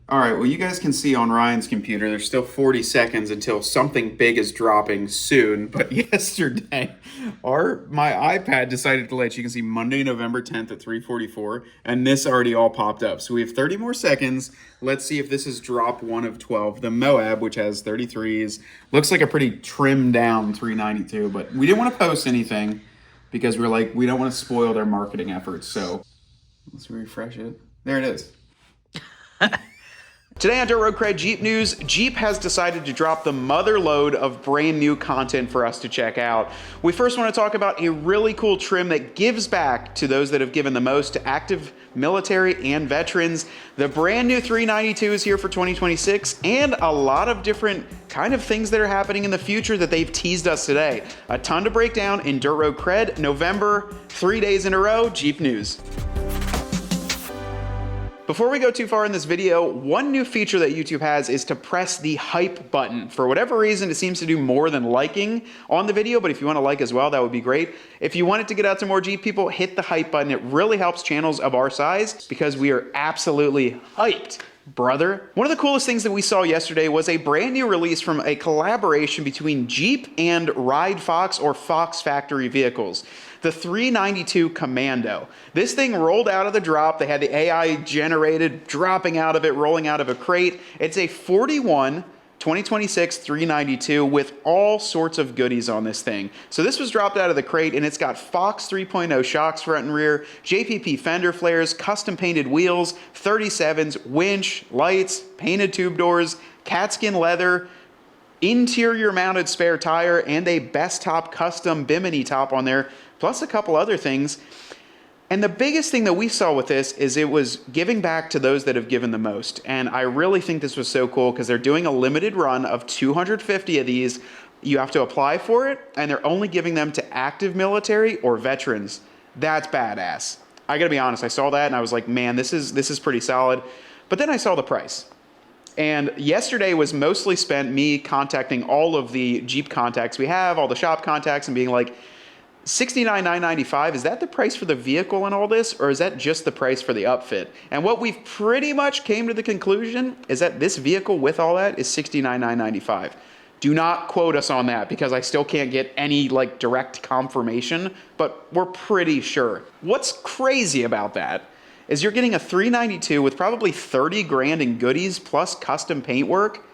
All right, well, you guys can see on Ryan's computer, there's still 40 seconds until something big is dropping soon. But yesterday, my iPad decided to let you can see Monday, November 10th at 3:44, and this already all popped up. So we have 30 more seconds. Let's see if this is drop 1 of 12. The Moab, which has 33s, looks like a pretty trimmed down 392, but we didn't want to post anything because we're like, we don't want to spoil their marketing efforts. So let's refresh it. There it is. Today on Dirt Road Cred Jeep News, Jeep has decided to drop the mother load of brand new content for us to check out. We first want to talk about a really cool trim that gives back to those that have given the most to active military and veterans. The brand new 392 is here for 2026, and a lot of different kind of things that are happening in the future that they've teased us today. A ton to break down in Dirt Road Cred, November, 3 days in a row, Jeep News. Before we go too far in this video, one new feature that YouTube has is to press the hype button. For whatever reason, it seems to do more than liking on the video, but if you want to like as well, that would be great. If you want it to get out to more Jeep people, hit the hype button. It really helps channels of our size because we are absolutely hyped, brother. One of the coolest things that we saw yesterday was a brand new release from a collaboration between Jeep and Ride Fox or Fox Factory Vehicles. The 392 Commando. This thing rolled out of the drop. They had the AI generated dropping out of it, rolling out of a crate. It's a 2026 392 with all sorts of goodies on this thing. So this was dropped out of the crate, and it's got Fox 3.0 shocks front and rear, JPP fender flares, custom painted wheels, 37s, winch, lights, painted tube doors, catskin leather, interior mounted spare tire, and a best top custom bimini top on there, plus a couple other things. And the biggest thing that we saw with this is it was giving back to those that have given the most. And I really think this was so cool because they're doing a limited run of 250 of these. You have to apply for it, and they're only giving them to active military or veterans. That's badass. I gotta be honest, I saw that and I was like, man, this is pretty solid. But then I saw the price. And yesterday was mostly spent me contacting all of the Jeep contacts we have, all the shop contacts, and being like, $69,995, is that the price for the vehicle and all this, or is that just the price for the upfit? And what we've pretty much came to the conclusion is that this vehicle with all that is $69,995. Do not quote us on that because I still can't get any like direct confirmation, but we're pretty sure. What's crazy about that is you're getting a 392 with probably 30 grand in goodies plus custom paintwork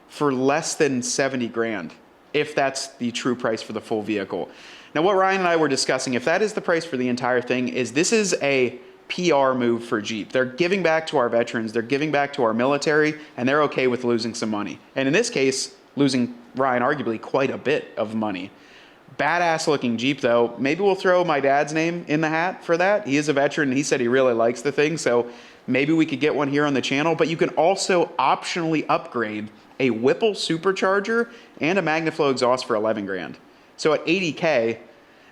for less than 70 grand, if that's the true price for the full vehicle. Now, what Ryan and I were discussing, if that is the price for the entire thing, is this is a PR move for Jeep. They're giving back to our veterans, they're giving back to our military, and they're okay with losing some money. And in this case, losing, Ryan, arguably quite a bit of money. Badass looking Jeep though. Maybe we'll throw my dad's name in the hat for that. He is a veteran and he said he really likes the thing, so maybe we could get one here on the channel. But you can also optionally upgrade a Whipple supercharger and a MagnaFlow exhaust for 11 grand. So at 80K,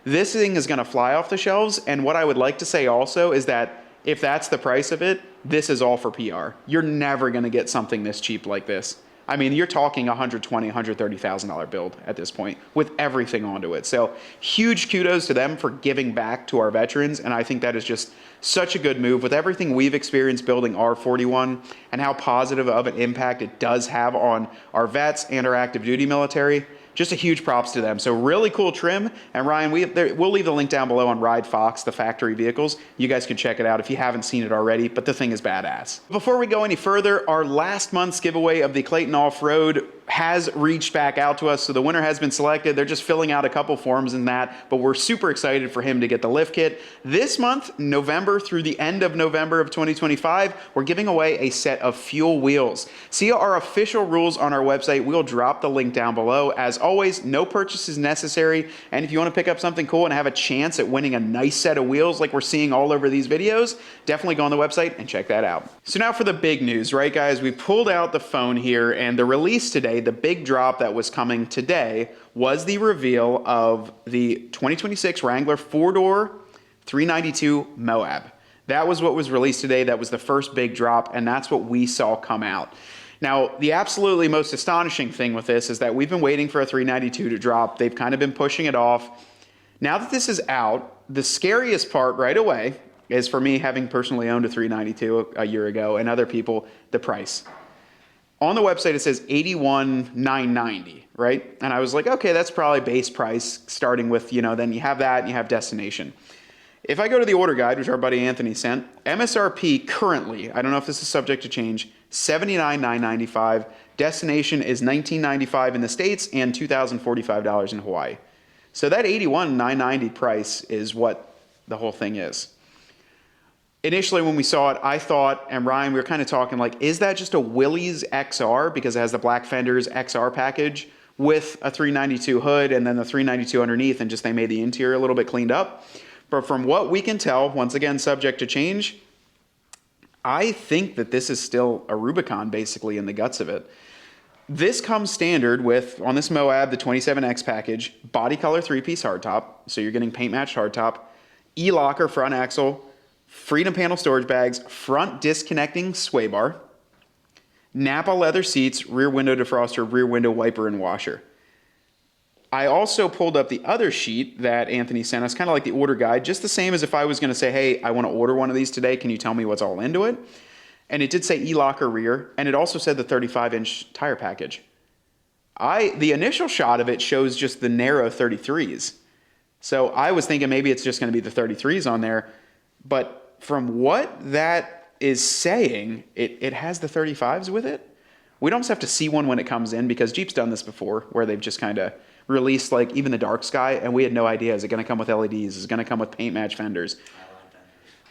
this thing is gonna fly off the shelves. And what I would like to say also is that if that's the price of it, this is all for PR. You're never gonna get something this cheap like this. I mean, you're talking $120,000, $130,000 build at this point with everything onto it. So huge kudos to them for giving back to our veterans. And I think that is just such a good move with everything we've experienced building R41 and how positive of an impact it does have on our vets and our active duty military. Just a huge props to them. So really cool trim. And Ryan, we'll leave the link down below on Ride Fox, the factory vehicles. You guys can check it out if you haven't seen it already, but the thing is badass. Before we go any further, our last month's giveaway of the Clayton Off-Road has reached back out to us. So the winner has been selected. They're just filling out a couple forms in that, but we're super excited for him to get the lift kit. This month, November through the end of November of 2025, we're giving away a set of fuel wheels. See our official rules on our website. We'll drop the link down below. As always, no purchase is necessary. And if you want to pick up something cool and have a chance at winning a nice set of wheels like we're seeing all over these videos, definitely go on the website and check that out. So now for the big news, right guys? We pulled out the phone here, and the release today, the big drop that was coming today, was the reveal of the 2026 Wrangler 4-door 392 Moab. That was what was released today. That was the first big drop, and that's what we saw come out. Now, the absolutely most astonishing thing with this is that we've been waiting for a 392 to drop. They've kind of been pushing it off. Now that this is out, the scariest part right away is for me, having personally owned a 392 a year ago, and other people, the price. On the website, it says $81,990, right? And I was like, okay, that's probably base price, starting with, then you have that and you have destination. If I go to the order guide, which our buddy Anthony sent, MSRP currently, I don't know if this is subject to change, $79,995. Destination is $19.95 in the States and $2,045 in Hawaii. So that $81,990 price is what the whole thing is. Initially, when we saw it, I thought, and Ryan, we were kind of talking like, is that just a Willys XR because it has the black fenders XR package with a 392 hood and then the 392 underneath, and just they made the interior a little bit cleaned up? But from what we can tell, once again, subject to change, I think that this is still a Rubicon basically in the guts of it. This comes standard with, on this Moab, the 27X package, body color 3-piece hardtop, so you're getting paint matched hardtop, E-locker front axle, Freedom panel storage bags, front disconnecting sway bar, Napa leather seats, rear window defroster, rear window wiper and washer. I also pulled up the other sheet that Anthony sent us, kind of like the order guide, just the same as if I was going to say, hey, I want to order one of these today. Can you tell me what's all into it? And it did say E-locker rear, and it also said the 35-inch tire package. The initial shot of it shows just the narrow 33s. So I was thinking maybe it's just going to be the 33s on there, but from what that is saying, it has the 35s with it. We'd almost have to see one when it comes in, because Jeep's done this before where they've just kind of released like even the dark sky, and we had no idea, is it going to come with LEDs, is it going to come with paint match fenders?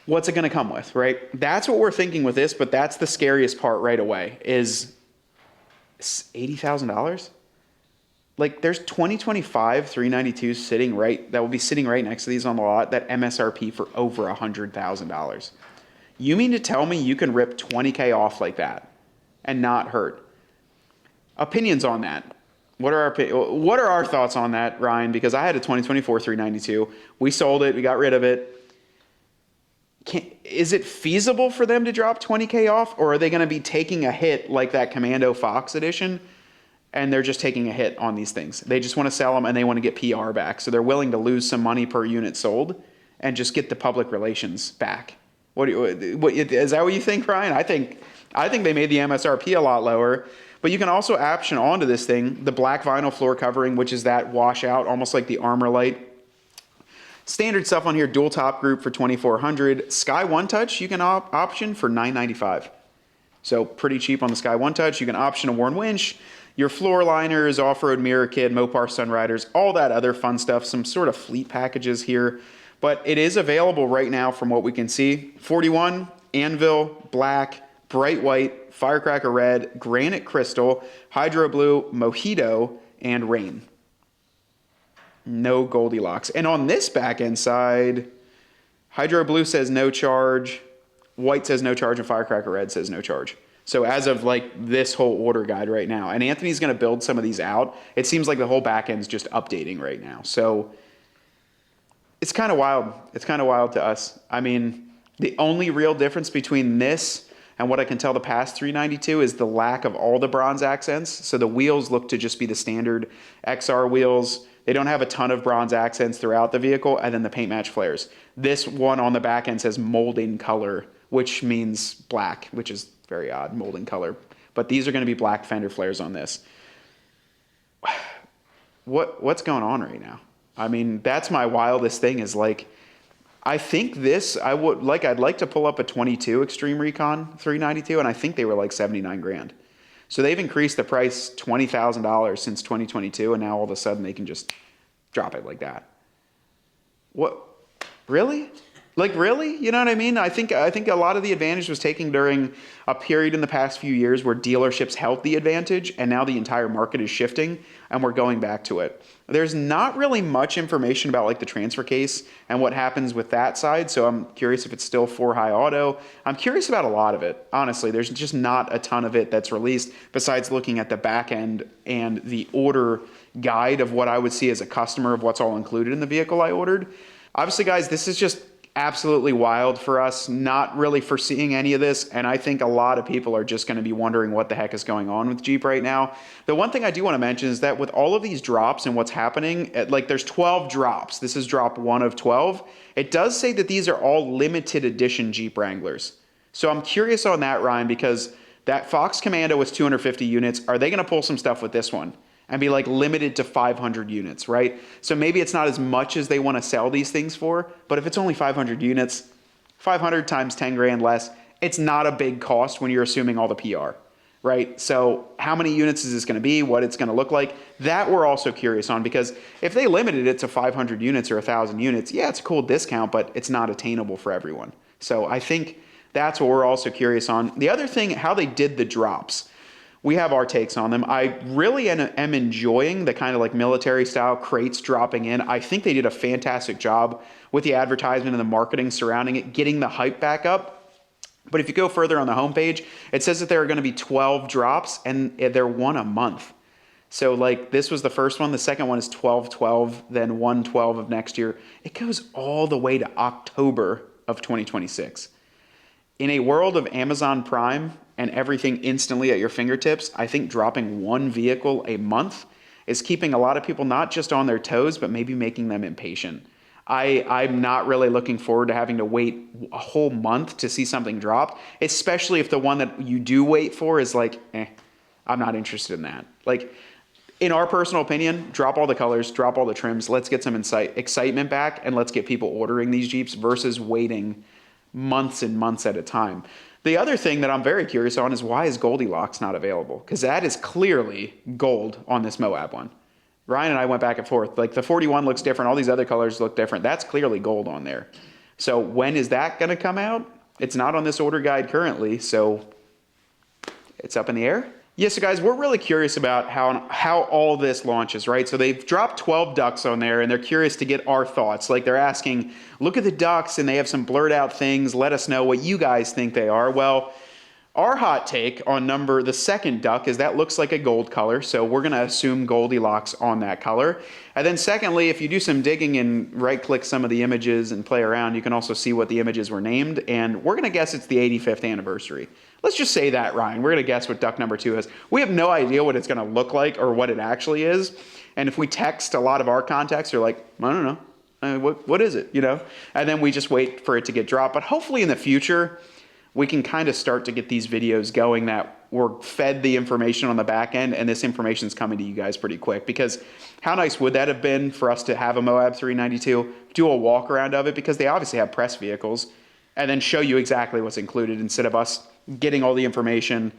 What's it going to come with, right? That's what we're thinking with this, but that's the scariest part right away, is $80,000? Like there's 2025 392s sitting that will be sitting right next to these on the lot, that MSRP for over $100,000. You mean to tell me you can rip 20K off like that and not hurt? Opinions on that. What are our thoughts on that, Ryan? Because I had a 2024 392. We sold it. We got rid of it. Is it feasible for them to drop 20K off, or are they going to be taking a hit like that Commando Fox edition, and they're just taking a hit on these things? They just want to sell them and they want to get PR back. So they're willing to lose some money per unit sold and just get the public relations back. Is that what you think, Ryan? I think they made the MSRP a lot lower. But you can also option onto this thing the black vinyl floor covering, which is that washout, almost like the Armor Light. Standard stuff on here, dual top group for $2,400. Sky One Touch you can option for $995. So pretty cheap on the Sky One Touch. You can option a worn winch, your floor liners, off-road mirror kit, Mopar Sunriders, all that other fun stuff. Some sort of fleet packages here. But it is available right now from what we can see. 41, Anvil, black, bright white, firecracker red, granite crystal, hydro blue, mojito, and rain. No Goldilocks. And on this back end side, hydro blue says no charge, white says no charge, and firecracker red says no charge. So as of like this whole order guide right now, and Anthony's going to build some of these out, it seems like the whole back end's just updating right now. So it's kind of wild. It's kind of wild to us. I mean, the only real difference between this and what I can tell the past 392 is the lack of all the bronze accents. So the wheels look to just be the standard XR wheels. They don't have a ton of bronze accents throughout the vehicle, and then the paint match flares. This one on the back end says molding color, which means black, which is very odd, molding color. But these are going to be black fender flares on this. What's going on right now? I mean, that's my wildest thing, is like, I think this, I'd like to pull up a 22 Extreme Recon 392, and I think they were like 79 grand. So they've increased the price $20,000 since 2022, and now all of a sudden they can just drop it like that. What? Really? Like, really? You know what I mean? I think a lot of the advantage was taken during a period in the past few years where dealerships held the advantage, and now the entire market is shifting, and we're going back to it. There's not really much information about like the transfer case and what happens with that side, so I'm curious if it's still for high auto. I'm curious about a lot of it. Honestly, there's just not a ton of it that's released besides looking at the back end and the order guide of what I would see as a customer of what's all included in the vehicle I ordered. Obviously, guys, this is just absolutely wild for us, not really foreseeing any of this, and I think a lot of people are just going to be wondering what the heck is going on with Jeep right now. The one thing I do want to mention is that with all of these drops and what's happening, like there's 12 drops. This is drop 1 of 12. It does say that these are all limited edition Jeep Wranglers. So I'm curious on that, Ryan, because that Fox Commando was 250 units. Are they going to pull some stuff with this one and be like limited to 500 units, right? So maybe it's not as much as they want to sell these things for, but if it's only 500 units, 500 times 10 grand less, it's not a big cost when you're assuming all the PR, right? So how many units is this going to be? What it's going to look like? That we're also curious on, because if they limited it to 500 units or 1,000 units, yeah, it's a cool discount, but it's not attainable for everyone. So I think that's what we're also curious on. The other thing, how they did the drops. We have our takes on them. I really am enjoying the kind of like military style crates dropping in. I think they did a fantastic job with the advertisement and the marketing surrounding it, getting the hype back up. But if you go further on the homepage, it says that there are going to be 12 drops and they're one a month. So like this was the first one. The second one is 12/12, then 1/12 of next year. It goes all the way to October of 2026. In a world of Amazon Prime and everything instantly at your fingertips, I think dropping one vehicle a month is keeping a lot of people not just on their toes, but maybe making them impatient. I'm not really looking forward to having to wait a whole month to see something drop, especially if the one that you do wait for is like, I'm not interested in that. Like, in our personal opinion, drop all the colors, drop all the trims, let's get some excitement back, and let's get people ordering these Jeeps versus waiting months and months at a time. The other thing that I'm very curious on is why is Goldilocks not available? Because that is clearly gold on this Moab one. Ryan and I went back and forth. Like the 41 looks different. All these other colors look different. That's clearly gold on there. So when is that going to come out? It's not on this order guide currently, so it's up in the air. Yeah, so guys, we're really curious about how all this launches, right? So they've dropped 12 ducks on there, and they're curious to get our thoughts. Like they're asking, look at the ducks, and they have some blurred out things. Let us know what you guys think they are. Well, our hot take on the second duck is that looks like a gold color, so we're going to assume Goldilocks on that color. And then secondly, if you do some digging and right-click some of the images and play around, you can also see what the images were named, and we're going to guess it's the 85th anniversary. Let's just say that, Ryan. We're going to guess what duck number 2 is. We have no idea what it's going to look like or what it actually is, and if we text a lot of our contacts, they're like, I don't know, what is it, you know? And then we just wait for it to get dropped, but hopefully in the future, we can kind of start to get these videos going that we're fed the information on the back end, and this information is coming to you guys pretty quick. Because how nice would that have been for us to have a Moab 392, do a walk around of it, because they obviously have press vehicles, and then show you exactly what's included instead of us getting all the information,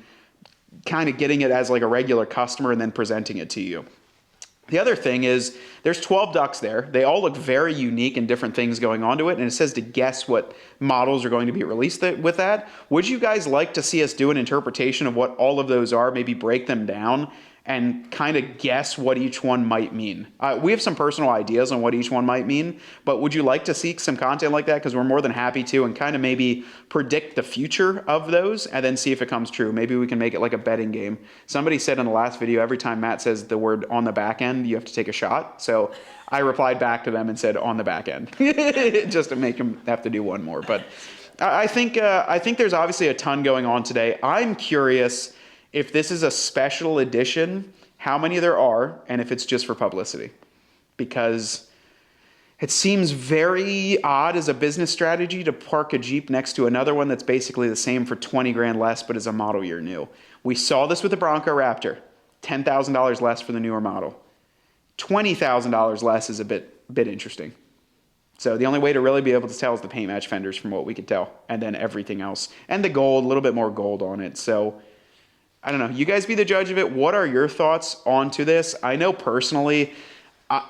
kind of getting it as like a regular customer and then presenting it to you. The other thing is there's 12 ducks there. They all look very unique and different things going on to it. And it says to guess what models are going to be released with that. Would you guys like to see us do an interpretation of what all of those are, maybe break them down and kind of guess what each one might mean? We have some personal ideas on what each one might mean, but would you like to see some content like that? Because we're more than happy to, and kind of maybe predict the future of those and then see if it comes true. Maybe we can make it like a betting game. Somebody said in the last video, every time Matt says the word on the back end, you have to take a shot. So I replied back to them and said on the back end, just to make them have to do one more. But I think there's obviously a ton going on today. I'm curious if this is a special edition, how many there are, and if it's just for publicity. Because it seems very odd as a business strategy to park a Jeep next to another one that's basically the same for 20 grand less, but is a model year new. We saw this with the Bronco Raptor, $10,000 less for the newer model. $20,000 less is a bit interesting. So the only way to really be able to tell is the paint match fenders from what we could tell, and then everything else. And the gold, a little bit more gold on it. So I don't know. You guys be the judge of it. What are your thoughts onto this? I know personally,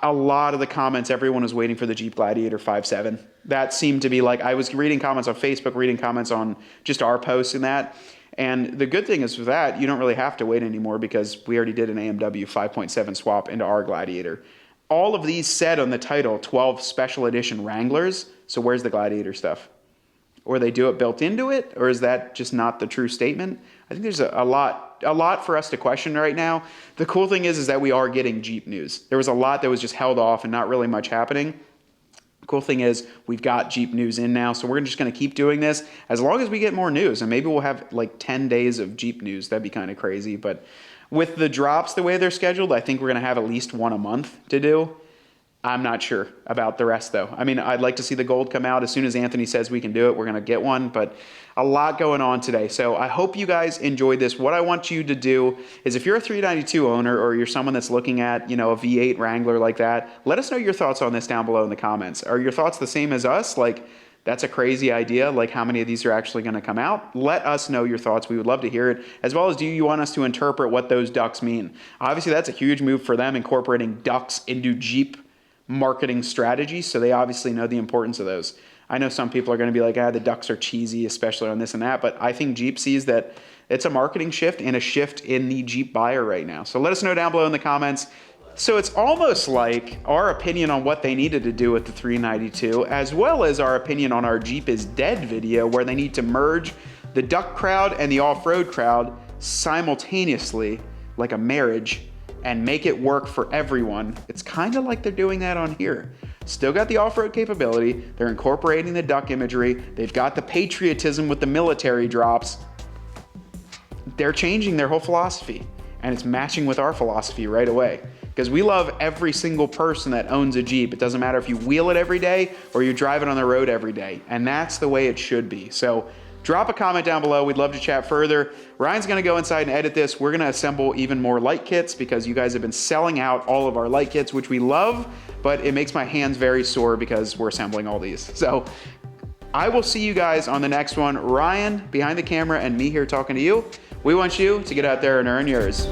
a lot of the comments, everyone was waiting for the Jeep Gladiator 5.7. That seemed to be like, I was reading comments on Facebook, reading comments on just our posts and that. And the good thing is with that, you don't really have to wait anymore because we already did an AMW 5.7 swap into our Gladiator. All of these said on the title, 12 special edition Wranglers. So where's the Gladiator stuff? Or they do it built into it? Or is that just not the true statement? I think there's a lot for us to question right now. The cool thing is that we are getting Jeep news. There was a lot that was just held off and not really much happening. Cool thing is we've got Jeep news in now, so we're just going to keep doing this as long as we get more news, and maybe we'll have like 10 days of Jeep news. That'd be kind of crazy, but with the drops the way they're scheduled, I think we're going to have at least one a month to do. I'm not sure about the rest though. I mean, I'd like to see the gold come out as soon as Anthony says we can do it. We're going to get one, but a lot going on today. So I hope you guys enjoyed this. What I want you to do is if you're a 392 owner or you're someone that's looking at, you know, a V8 Wrangler like that, let us know your thoughts on this down below in the comments. Are your thoughts the same as us? Like, that's a crazy idea. Like, how many of these are actually going to come out? Let us know your thoughts. We would love to hear it. As well as, do you want us to interpret what those ducks mean? Obviously, that's a huge move for them, incorporating ducks into Jeep marketing strategies, so they obviously know the importance of those. I know some people are going to be like, the ducks are cheesy, especially on this and that, but I think Jeep sees that it's a marketing shift and a shift in the Jeep buyer right now. So let us know down below in the comments. So it's almost like our opinion on what they needed to do with the 392, as well as our opinion on our Jeep is dead video, where they need to merge the duck crowd and the off-road crowd simultaneously, like a marriage, and make it work for everyone. It's kind of like they're doing that on here. Still got the off-road capability. They're incorporating the duck imagery. They've got the patriotism with the military drops. They're changing their whole philosophy, and it's matching with our philosophy right away. Because we love every single person that owns a Jeep. It doesn't matter if you wheel it every day or you drive it on the road every day. And that's the way it should be. So drop a comment down below. We'd love to chat further. Ryan's going to go inside and edit this. We're going to assemble even more light kits because you guys have been selling out all of our light kits, which we love, but it makes my hands very sore because we're assembling all these. So I will see you guys on the next one. Ryan behind the camera and me here talking to you. We want you to get out there and earn yours.